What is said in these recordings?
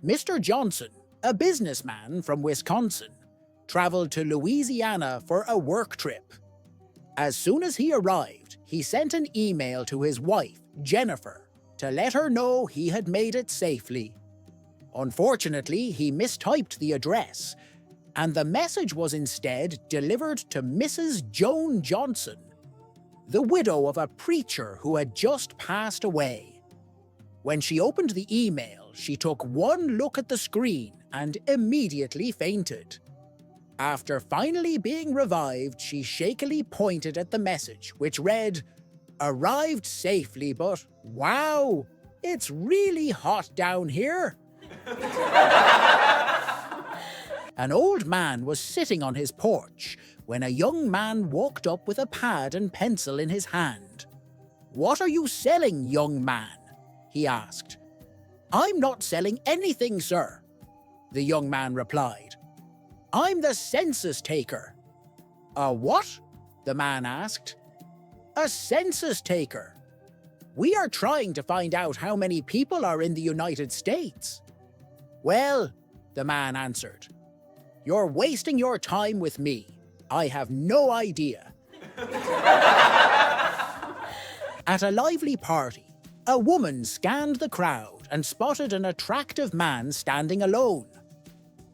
Mr. Johnson, a businessman from Wisconsin, traveled to Louisiana for a work trip. As soon as he arrived, he sent an email to his wife, Jennifer, to let her know he had made it safely. Unfortunately, he mistyped the address, and the message was instead delivered to Mrs. Joan Johnson, the widow of a preacher who had just passed away. When she opened the email, she took one look at the screen and immediately fainted. After finally being revived, she shakily pointed at the message, which read, "Arrived safely, but wow, it's really hot down here." An old man was sitting on his porch when a young man walked up with a pad and pencil in his hand. "What are you selling, young man?" he asked. "I'm not selling anything, sir," the young man replied. "I'm the census taker." "A what?" the man asked. "A census taker. We are trying to find out how many people are in the United States." "Well," the man answered, "you're wasting your time with me. I have no idea." At a lively party, a woman scanned the crowd and spotted an attractive man standing alone.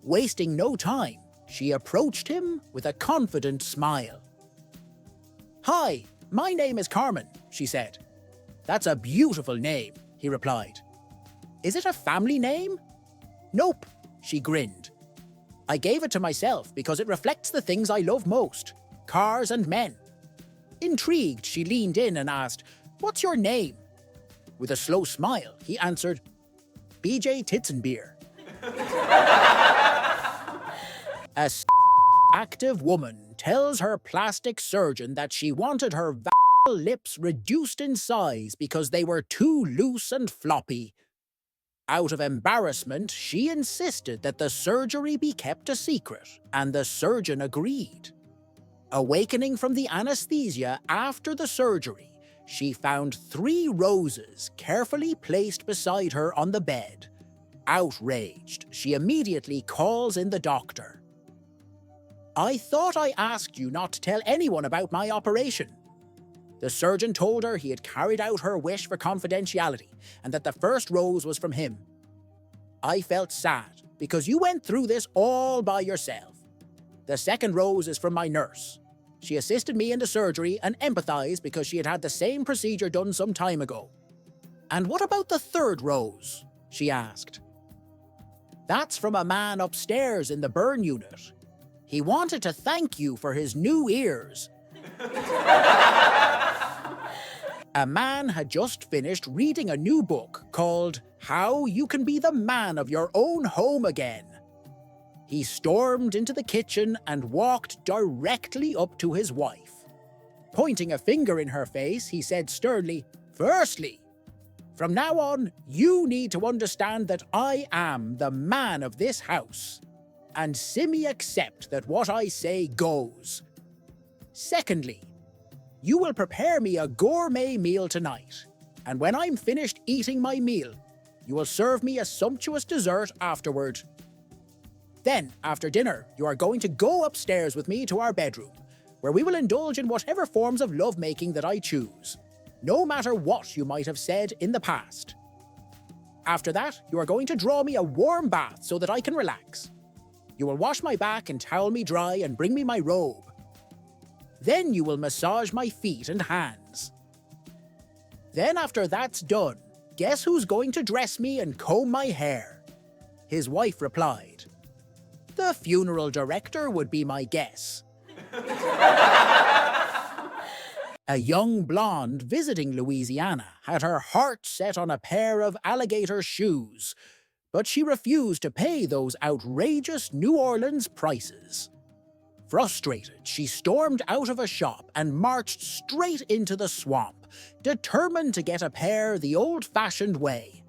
Wasting no time, she approached him with a confident smile. "Hi, my name is Carmen," she said. "That's a beautiful name," he replied. "Is it a family name?" "Nope," she grinned. "I gave it to myself because it reflects the things I love most, cars and men." Intrigued, she leaned in and asked, "What's your name?" With a slow smile, he answered, "BJ Titzenbeer." A active woman tells her plastic surgeon that she wanted her vaginal lips reduced in size because they were too loose and floppy. Out of embarrassment, she insisted that the surgery be kept a secret, and the surgeon agreed. Awakening from the anesthesia after the surgery, she found 3 roses carefully placed beside her on the bed. Outraged, she immediately calls in the doctor. "I thought I asked you not to tell anyone about my operation." The surgeon told her he had carried out her wish for confidentiality and that the first rose was from him. "I felt sad because you went through this all by yourself. The second rose is from my nurse. She assisted me in the surgery and empathized because she had had the same procedure done some time ago." "And what about the third rose?" she asked. "That's from a man upstairs in the burn unit. He wanted to thank you for his new ears." A man had just finished reading a new book called How You Can Be the Man of Your Own Home Again. He stormed into the kitchen and walked directly up to his wife. Pointing a finger in her face, he said sternly, "Firstly, from now on, you need to understand that I am the man of this house, and semi-accept that what I say goes. Secondly, you will prepare me a gourmet meal tonight, and when I'm finished eating my meal, you will serve me a sumptuous dessert afterward. Then, after dinner, you are going to go upstairs with me to our bedroom, where we will indulge in whatever forms of lovemaking that I choose, no matter what you might have said in the past. After that, you are going to draw me a warm bath so that I can relax. You will wash my back and towel me dry and bring me my robe. Then you will massage my feet and hands. Then after that's done, guess who's going to dress me and comb my hair?" His wife replied, "The funeral director would be my guess." A young blonde visiting Louisiana had her heart set on a pair of alligator shoes, but she refused to pay those outrageous New Orleans prices. Frustrated, she stormed out of a shop and marched straight into the swamp, determined to get a pair the old-fashioned way.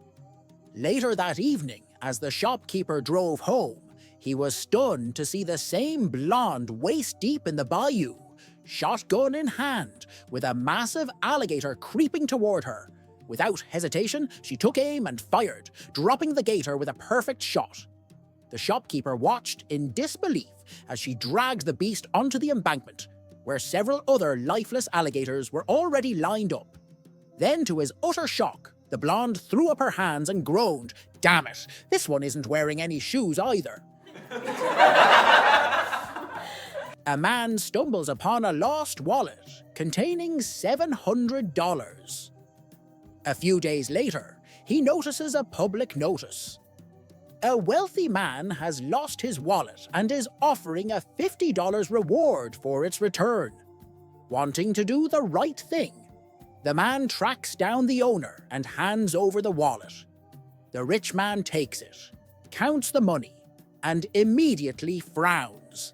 Later that evening, as the shopkeeper drove home, he was stunned to see the same blonde waist-deep in the bayou, shotgun in hand, with a massive alligator creeping toward her, Without hesitation, she took aim and fired, dropping the gator with a perfect shot. The shopkeeper watched in disbelief as she dragged the beast onto the embankment, where several other lifeless alligators were already lined up. Then, to his utter shock, the blonde threw up her hands and groaned, "Damn it, this one isn't wearing any shoes either." A man stumbles upon a lost wallet containing $700. A few days later, he notices a public notice. A wealthy man has lost his wallet and is offering a $50 reward for its return. Wanting to do the right thing, the man tracks down the owner and hands over the wallet. The rich man takes it, counts the money, and immediately frowns.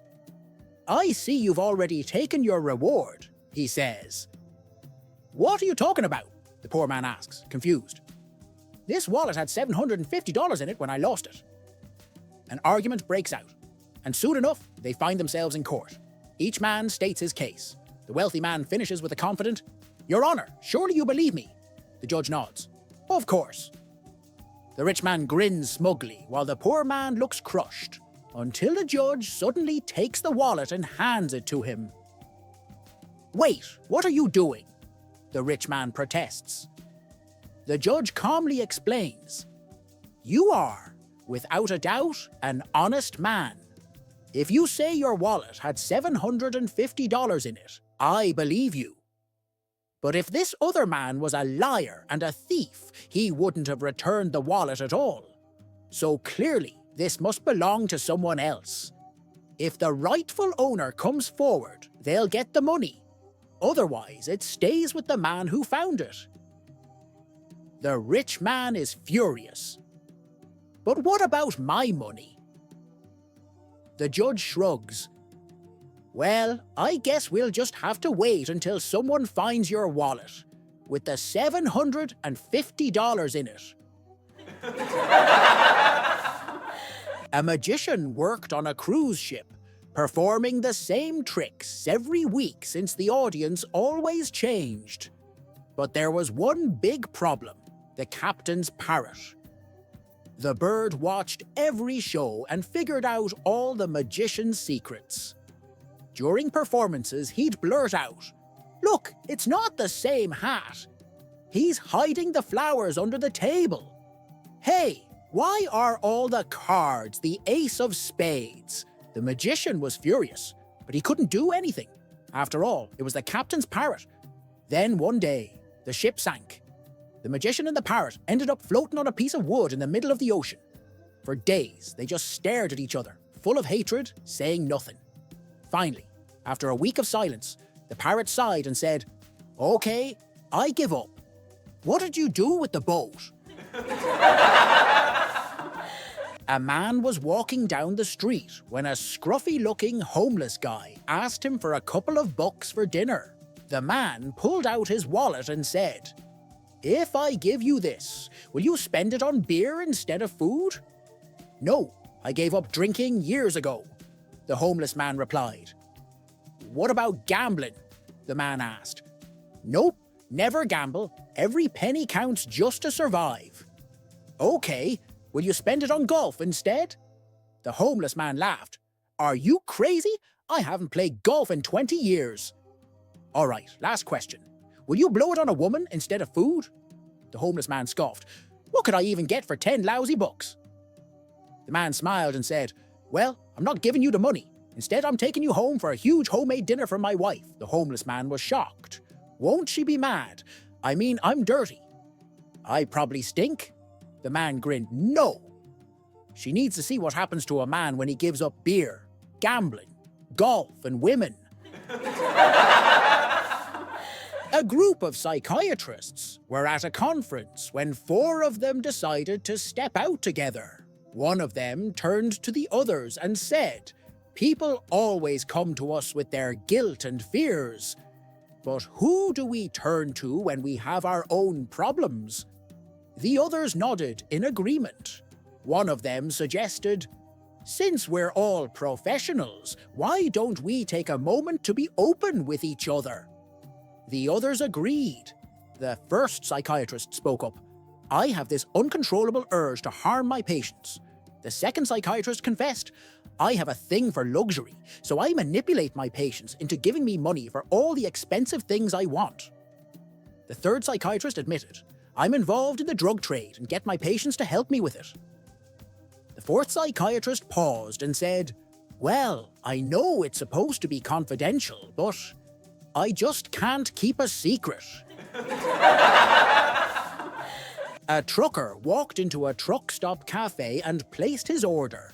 "I see you've already taken your reward," he says. "What are you talking about?" the poor man asks, confused. "This wallet had $750 in it when I lost it." An argument breaks out, and soon enough, they find themselves in court. Each man states his case. The wealthy man finishes with a confident, "Your Honor, surely you believe me?" The judge nods. "Of course." The rich man grins smugly, while the poor man looks crushed, until the judge suddenly takes the wallet and hands it to him. "Wait, what are you doing?" the rich man protests. The judge calmly explains, "You are, without a doubt, an honest man. If you say your wallet had $750 in it, I believe you. But if this other man was a liar and a thief, he wouldn't have returned the wallet at all. So clearly, this must belong to someone else. If the rightful owner comes forward, they'll get the money. Otherwise, it stays with the man who found it." The rich man is furious. "But what about my money?" The judge shrugs. "Well, I guess we'll just have to wait until someone finds your wallet, with the $750 in it." A magician worked on a cruise ship, performing the same tricks every week since the audience always changed. But there was one big problem: the captain's parrot. The bird watched every show and figured out all the magician's secrets. During performances, he'd blurt out, "Look, it's not the same hat. He's hiding the flowers under the table. Hey, why are all the cards the ace of spades?" The magician was furious, but he couldn't do anything. After all, it was the captain's parrot. Then one day, the ship sank. The magician and the parrot ended up floating on a piece of wood in the middle of the ocean. For days, they just stared at each other, full of hatred, saying nothing. Finally, after a week of silence, the parrot sighed and said, "Okay, I give up. What did you do with the boat?" A man was walking down the street when a scruffy-looking homeless guy asked him for a couple of bucks for dinner. The man pulled out his wallet and said, "If I give you this, will you spend it on beer instead of food?" "No, I gave up drinking years ago," the homeless man replied. "What about gambling?" the man asked. "Nope, never gamble. Every penny counts just to survive." "Okay, will you spend it on golf instead?" The homeless man laughed. "Are you crazy? I haven't played golf in 20 years. "All right, last question. Will you blow it on a woman instead of food?" The homeless man scoffed. "What could I even get for 10 lousy bucks?" The man smiled and said, "Well, I'm not giving you the money. Instead, I'm taking you home for a huge homemade dinner from my wife." The homeless man was shocked. "Won't she be mad? I mean, I'm dirty." "I probably stink." The man grinned. "No. She needs to see what happens to a man when he gives up beer, gambling, golf, and women." A group of psychiatrists were at a conference when 4 of them decided to step out together. One of them turned to the others and said, "People always come to us with their guilt and fears. But who do we turn to when we have our own problems?" The others nodded in agreement. One of them suggested, "Since we're all professionals, why don't we take a moment to be open with each other?" The others agreed. The first psychiatrist spoke up. I have this uncontrollable urge to harm my patients. The second psychiatrist confessed. I have a thing for luxury, so I manipulate my patients into giving me money for all the expensive things I want. The third psychiatrist admitted. I'm involved in the drug trade and get my patients to help me with it. The fourth psychiatrist paused and said, well, I know it's supposed to be confidential, but I just can't keep a secret. A trucker walked into a truck stop cafe and placed his order.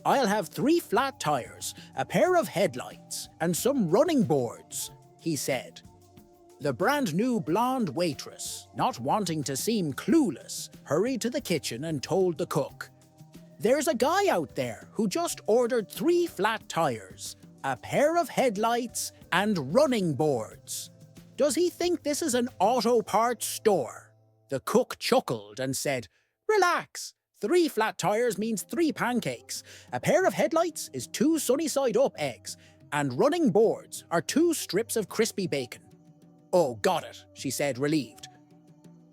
I'll have 3 flat tires, a pair of headlights, and some running boards, he said. The brand new blonde waitress, not wanting to seem clueless, hurried to the kitchen and told the cook, there's a guy out there who just ordered 3 flat tires, a pair of headlights, and running boards. Does he think this is an auto parts store? The cook chuckled and said, relax. 3 flat tires means 3 pancakes. A pair of headlights is 2 sunny-side-up eggs. And running boards are 2 strips of crispy bacon. Oh, got it, she said, relieved.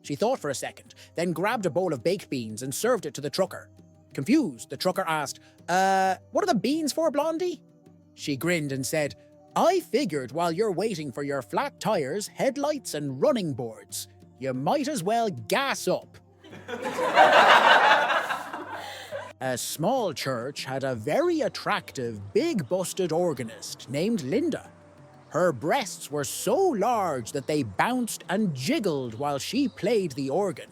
She thought for a second, then grabbed a bowl of baked beans and served it to the trucker. Confused, the trucker asked, what are the beans for, Blondie? She grinned and said, I figured while you're waiting for your flat tires, headlights, and running boards, you might as well gas up. A small church had a very attractive, big-busted organist named Linda. Her breasts were so large that they bounced and jiggled while she played the organ.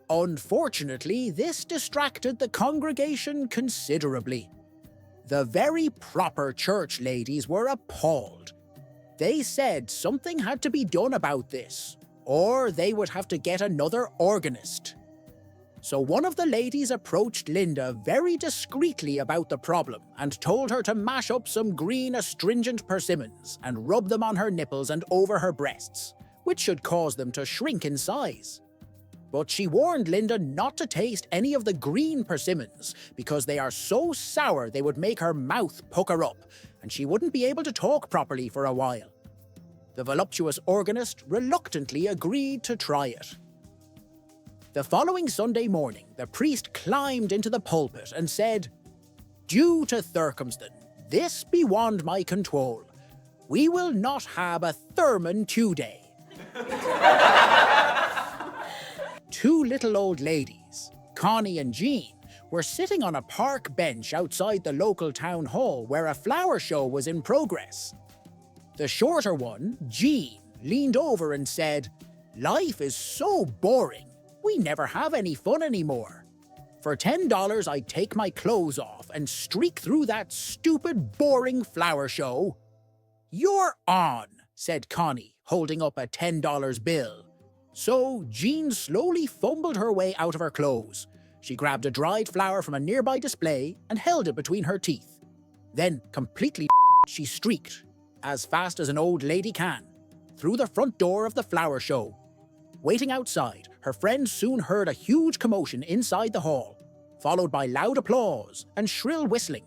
Unfortunately, this distracted the congregation considerably. The very proper church ladies were appalled. They said something had to be done about this, or they would have to get another organist. So one of the ladies approached Linda very discreetly about the problem and told her to mash up some green astringent persimmons and rub them on her nipples and over her breasts, which should cause them to shrink in size. But she warned Linda not to taste any of the green persimmons because they are so sour they would make her mouth pucker up and she wouldn't be able to talk properly for a while. The voluptuous organist reluctantly agreed to try it. The following Sunday morning, the priest climbed into the pulpit and said, due to circumstance, this beyond my control, we will not have a sermon today. 2 little old ladies, Connie and Jean, were sitting on a park bench outside the local town hall where a flower show was in progress. The shorter one, Jean, leaned over and said, life is so boring. We never have any fun anymore. For $10, I'd take my clothes off and streak through that stupid, boring flower show. You're on, said Connie, holding up a $10 bill. So Jean slowly fumbled her way out of her clothes. She grabbed a dried flower from a nearby display and held it between her teeth. Then, completely she streaked, as fast as an old lady can, through the front door of the flower show. Waiting outside, her friend soon heard a huge commotion inside the hall, followed by loud applause and shrill whistling.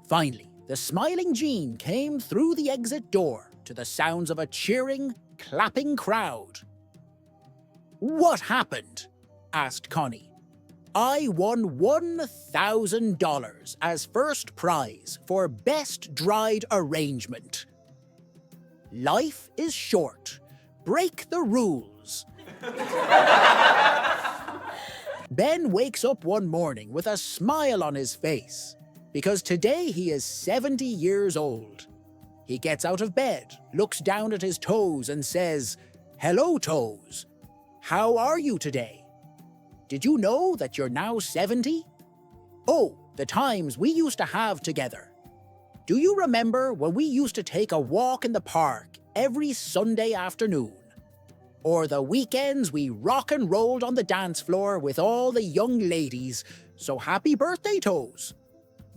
Finally, the smiling Jean came through the exit door to the sounds of a cheering, clapping crowd. What happened? Asked Connie. I won $1,000 as first prize for Best Dried Arrangement. Life is short. Break the rules. Ben wakes up one morning with a smile on his face because today he is 70 years old. He gets out of bed, looks down at his toes and says, "Hello, toes. How are you today? Did you know that you're now 70? Oh, the times we used to have together. Do you remember when we used to take a walk in the park every Sunday afternoon? Or the weekends we rock and rolled on the dance floor with all the young ladies, so happy birthday, toes."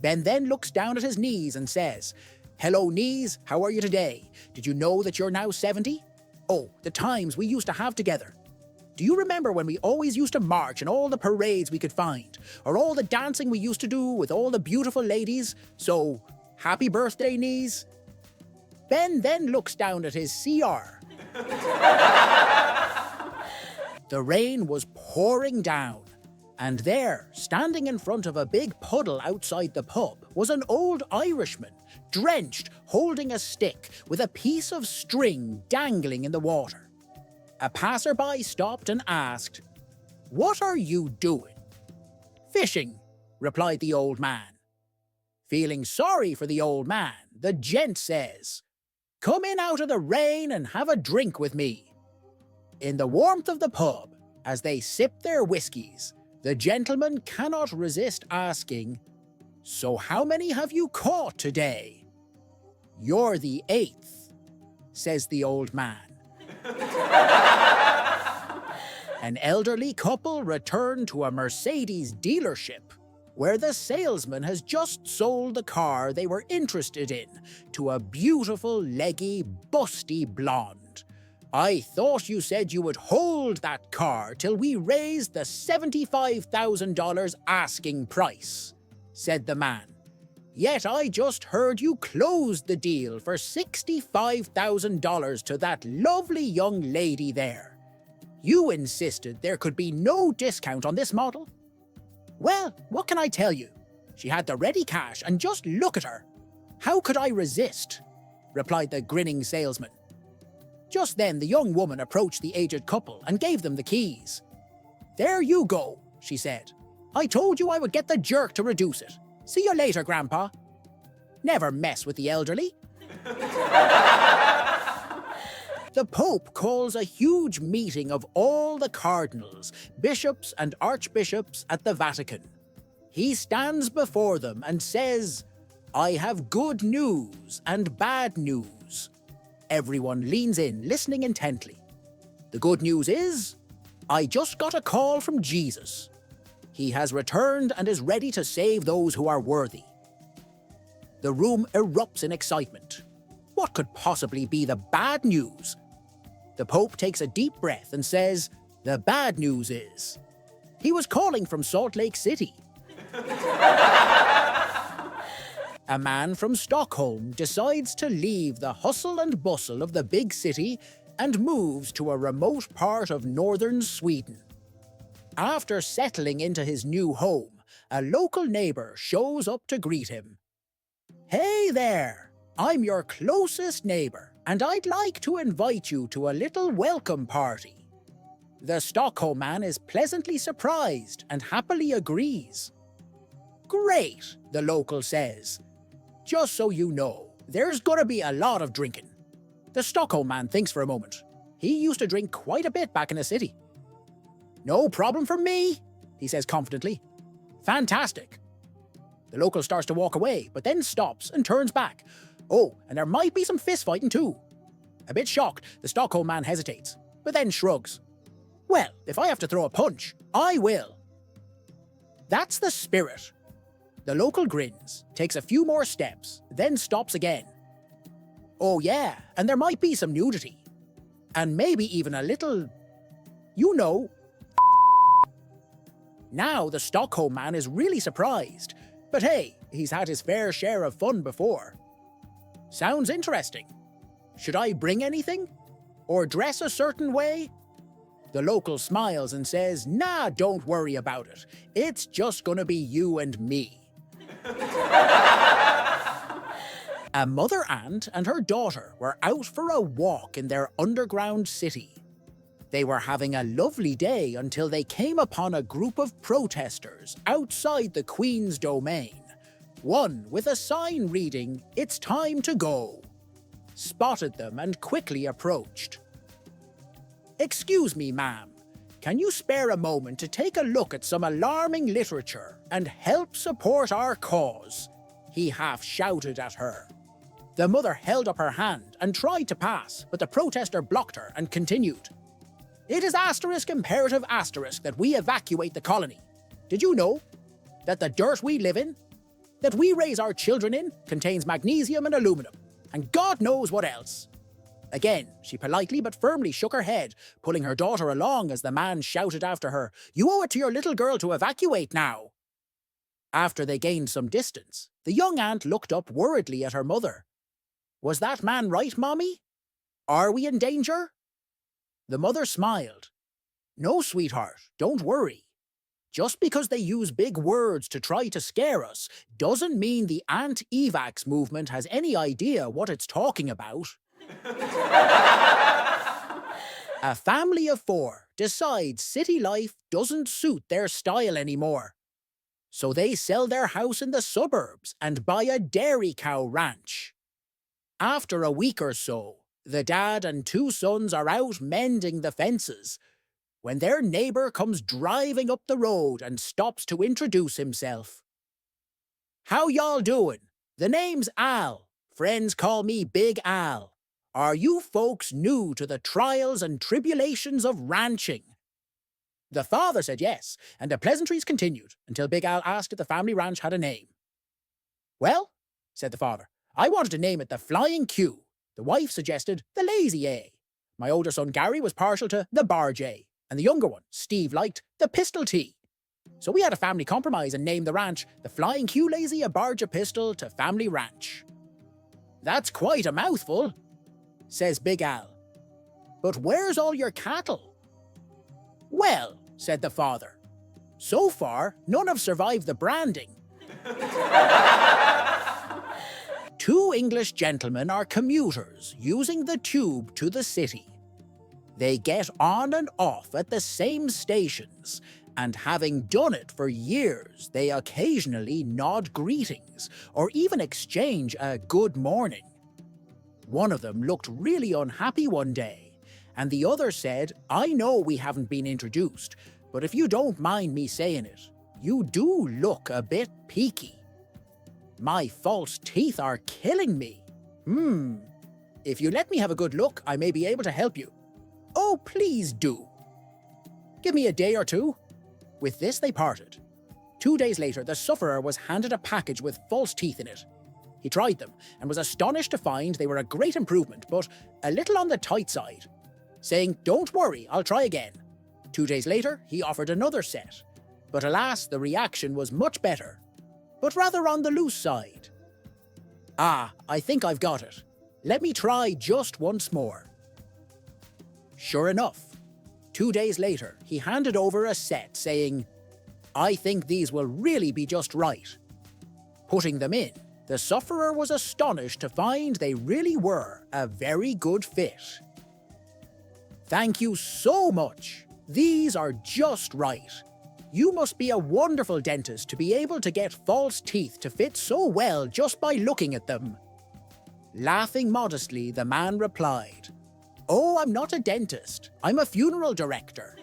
Ben then looks down at his knees and says, "Hello, knees, how are you today? Did you know that you're now 70? Oh, the times we used to have together. Do you remember when we always used to march in all the parades we could find, or all the dancing we used to do with all the beautiful ladies? So, happy birthday, knees." Ben then looks down at his CR The rain was pouring down, and there, standing in front of a big puddle outside the pub, was an old Irishman, drenched, holding a stick with a piece of string dangling in the water. A passerby stopped and asked, "What are you doing?" "Fishing," replied the old man. Feeling sorry for the old man, the gent says, "Come in out of the rain and have a drink with me." In the warmth of the pub, as they sip their whiskies, the gentleman cannot resist asking, "So how many have you caught today?" "You're the 8th, says the old man. An elderly couple return to a Mercedes dealership, where the salesman has just sold the car they were interested in to a beautiful, leggy, busty blonde. "I thought you said you would hold that car till we raised the $75,000 asking price," said the man. "Yet I just heard you closed the deal for $65,000 to that lovely young lady there. You insisted there could be no discount on this model." "Well, what can I tell you? She had the ready cash, and just look at her. How could I resist?" replied the grinning salesman. Just then the young woman approached the aged couple and gave them the keys. "There you go," she said. "I told you I would get the jerk to reduce it. See you later, Grandpa." Never mess with the elderly. The Pope calls a huge meeting of all the cardinals, bishops and archbishops at the Vatican. He stands before them and says, "I have good news and bad news." Everyone leans in, listening intently. The good news is, I just got a call from Jesus. He has returned and is ready to save those who are worthy. The room erupts in excitement. What could possibly be the bad news? The Pope takes a deep breath and says, "The bad news is, he was calling from Salt Lake City." A man from Stockholm decides to leave the hustle and bustle of the big city and moves to a remote part of northern Sweden. After settling into his new home, a local neighbour shows up to greet him. "Hey there, I'm your closest neighbour, and I'd like to invite you to a little welcome party." The Stockholm man is pleasantly surprised and happily agrees. "Great," the local says. "Just so you know, there's gonna be a lot of drinking." The Stockholm man thinks for a moment. He used to drink quite a bit back in the city. "No problem for me," he says confidently. "Fantastic." The local starts to walk away, but then stops and turns back. Oh, and there might be some fist fighting too. A bit shocked, the Stockholm man hesitates, but then shrugs. "Well, if I have to throw a punch, I will." That's the spirit. The local grins, takes a few more steps, then stops again. Oh yeah, and there might be some nudity. And maybe even a little, you know. Now the Stockholm man is really surprised, but hey, he's had his fair share of fun before. Sounds interesting. Should I bring anything? Or dress a certain way? The local smiles and says, "Nah, don't worry about it. It's just gonna be you and me." A mother ant and her daughter were out for a walk in their underground city. They were having a lovely day until they came upon a group of protesters outside the Queen's domain. One with a sign reading, "It's time to go," spotted them and quickly approached. "Excuse me, ma'am. Can you spare a moment to take a look at some alarming literature and help support our cause?" he half shouted at her. The mother held up her hand and tried to pass, but the protester blocked her and continued. "It is imperative that we evacuate the colony. Did you know that the dirt we live in, that we raise our children in, contains magnesium and aluminum, and God knows what else?" Again, she politely but firmly shook her head, pulling her daughter along as the man shouted after her, "You owe it to your little girl to evacuate now." After they gained some distance, the young ant looked up worriedly at her mother. "Was that man right, Mommy? Are we in danger?" The mother smiled. No, sweetheart, don't worry. Just because they use big words to try to scare us doesn't mean the anti-vax movement has any idea what it's talking about. A family of 4 decides city life doesn't suit their style anymore. So they sell their house in the suburbs and buy a dairy cow ranch. After a week or so, the dad and 2 sons are out mending the fences when their neighbour comes driving up the road and stops to introduce himself. "How y'all doing? The name's Al. Friends call me Big Al. Are you folks new to the trials and tribulations of ranching?" The father said yes, and the pleasantries continued until Big Al asked if the family ranch had a name. "Well," said the father, "I wanted to name it the Flying Q." The wife suggested the Lazy A. My older son Gary was partial to the Barge A, and the younger one, Steve, liked the Pistol T. So we had a family compromise and named the ranch the Flying Q Lazy A Barge A Pistol to Family Ranch. "That's quite a mouthful," says Big Al. "But where's all your cattle?" "Well," said the father, "so far none have survived the branding." 2 English gentlemen are commuters using the tube to the city. They get on and off at the same stations, and having done it for years, they occasionally nod greetings or even exchange a good morning. One of them looked really unhappy one day, and the other said, "I know we haven't been introduced, but if you don't mind me saying it, you do look a bit peaky. My false teeth are killing me. If you let me have a good look, I may be able to help you." "Oh, please do." "Give me a day or 2. With this, they parted. 2 days later, the sufferer was handed a package with false teeth in it. He tried them and was astonished to find they were a great improvement, but a little on the tight side, saying, "Don't worry, I'll try again." 2 days later, he offered another set, but alas, the reaction was much better, but rather on the loose side. "Ah, I think I've got it. Let me try just once more." Sure enough, 2 days later, he handed over a set saying, "I think these will really be just right." Putting them in, the sufferer was astonished to find they really were a very good fit. "Thank you so much. These are just right. You must be a wonderful dentist to be able to get false teeth to fit so well just by looking at them." Laughing modestly, the man replied, "Oh, I'm not a dentist. I'm a funeral director."